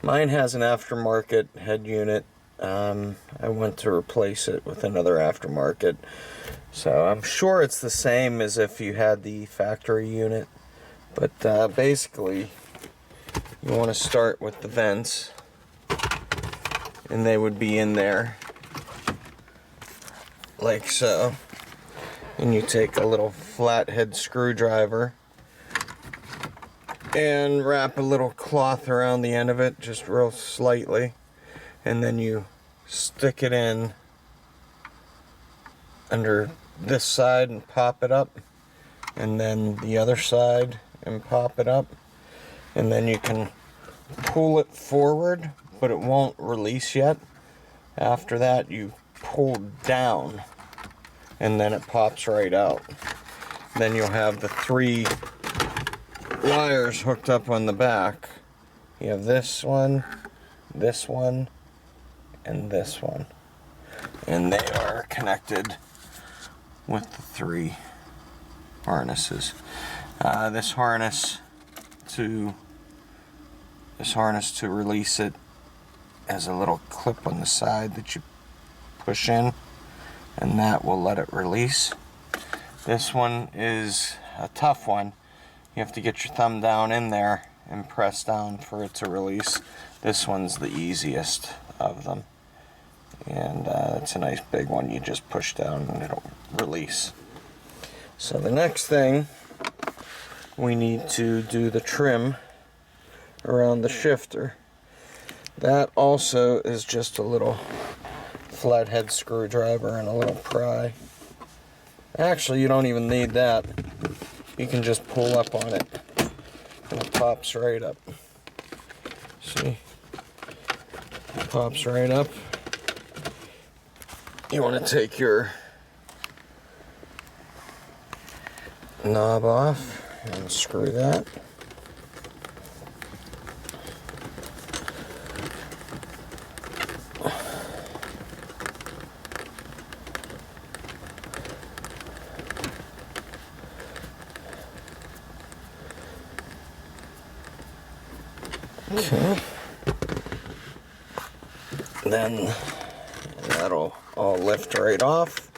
Mine has an aftermarket head unit. I went to replace it with another aftermarket. So I'm sure it's the same as if you had the factory unit. But basically, you want to start with the vents. And they would be in there. Like so. And you take a little flathead screwdriver and wrap a little cloth around the end of it, just real slightly, and then you stick it in under this side and pop it up, and then the other side and pop it up, and then you can pull it forward, but it won't release yet. After that, you pull down, and then it pops right out. Then you'll have the 3 wires hooked up on the back. You have this one, and this one. And they are connected with the 3 harnesses. This harness to release it has a little clip on the side that you push in, and that will let it release. This one is a tough one. You have to get your thumb down in there and press down for it to release. This one's the easiest of them. And it's a nice big one. You just push down and it'll release. So the next thing, we need to do the trim around the shifter. That also is just a little flathead screwdriver and a little pry. Actually, you don't even need that. You can just pull up on it and it pops right up. See? It pops right up. You want to take your knob off and screw that. Okay. Then that'll all lift right off.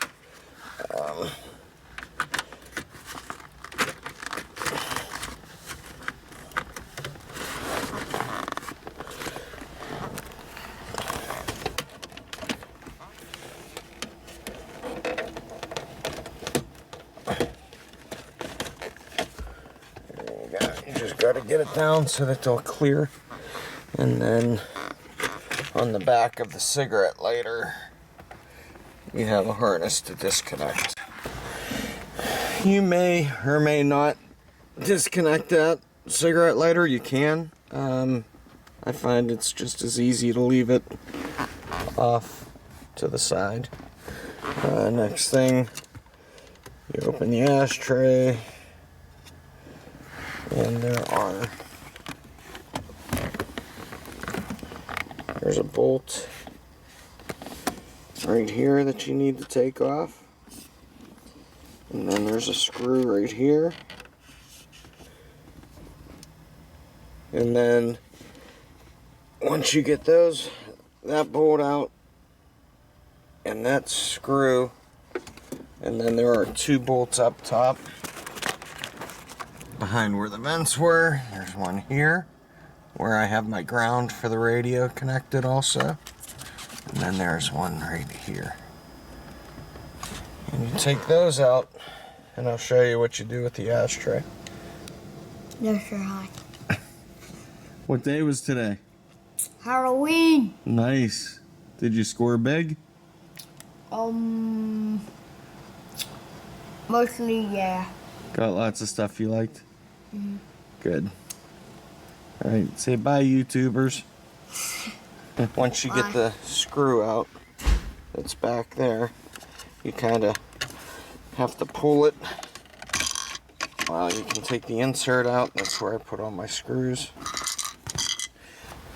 There you go. You just got to get it down so that they'll clear. And then on the back of the cigarette lighter, you have a harness to disconnect. You may or may not disconnect that cigarette lighter. You can. I find it's just as easy to leave it off to the side. Next thing, you open the ashtray, and there's a bolt right here that you need to take off. And then there's a screw right here. And then once you get that bolt out and that screw, and then there are 2 bolts up top behind where the vents were. There's one here where I have my ground for the radio connected also. And then there's one right here. And you take those out, and I'll show you what you do with the ashtray. No, sure, hi. What day was today? Halloween. Nice. Did you score big? Mostly, yeah. Got lots of stuff you liked? Mm-hmm. Good. Alright, say bye, YouTubers. Once you get the screw out that's back there, you kind of have to pull it. You can take the insert out. That's where I put all my screws.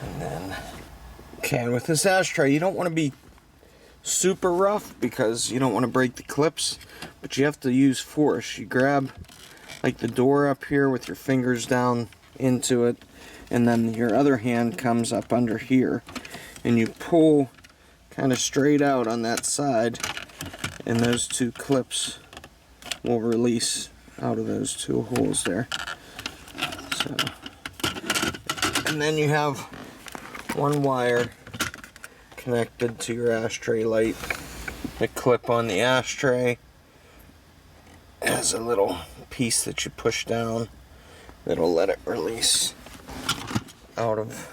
And then, okay, with this ashtray, you don't want to be super rough because you don't want to break the clips, but you have to use force. You grab like the door up here with your fingers down into it, and then your other hand comes up under here, and you pull kind of straight out on that side, and those two clips will release out of those two holes there. So, and then you have one wire connected to your ashtray light. The clip on the ashtray has a little piece that you push down that'll let it release out of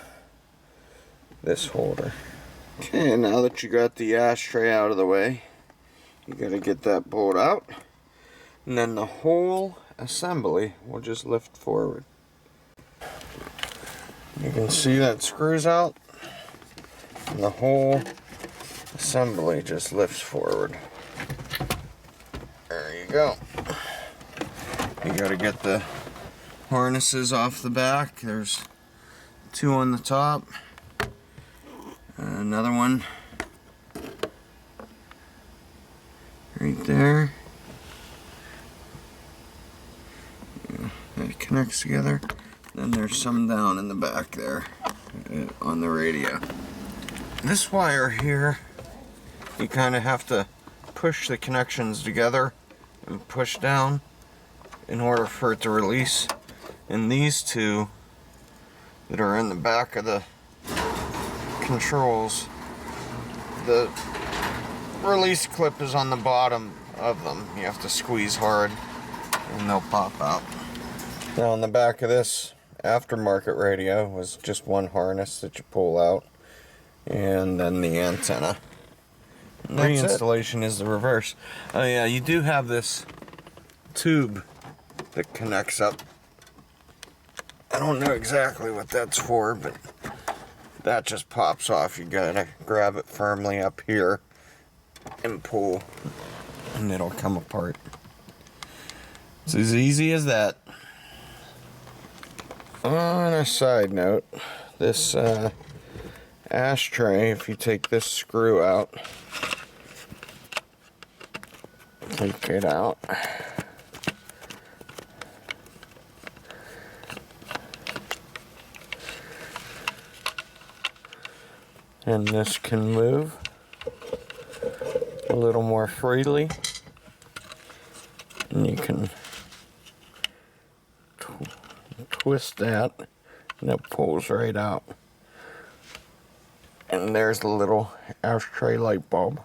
this holder. Okay, now that you got the ashtray out of the way, you gotta get that bolt out, and then the whole assembly will just lift forward. You can see that screws out, and the whole assembly just lifts forward. There you go. You gotta get the harnesses off the back. There's two on the top, another one right there. It connects together. Then there's some down in the back there on the radio. This wire here, you kind of have to push the connections together and push down in order for it to release. And these two that are in the back of the controls, the release clip is on the bottom of them. You have to squeeze hard and they'll pop out. Now on the back of this aftermarket radio was just one harness that you pull out, and then the antenna. Reinstallation is the reverse. Oh yeah, you do have this tube that connects up. I don't know exactly what that's for, but that just pops off. You gotta grab it firmly up here and pull, and it'll come apart. It's as easy as that. On a side note, this ashtray, if you take this screw out, take it out, and this can move a little more freely, and you can twist that and it pulls right out, and there's the little ashtray light bulb.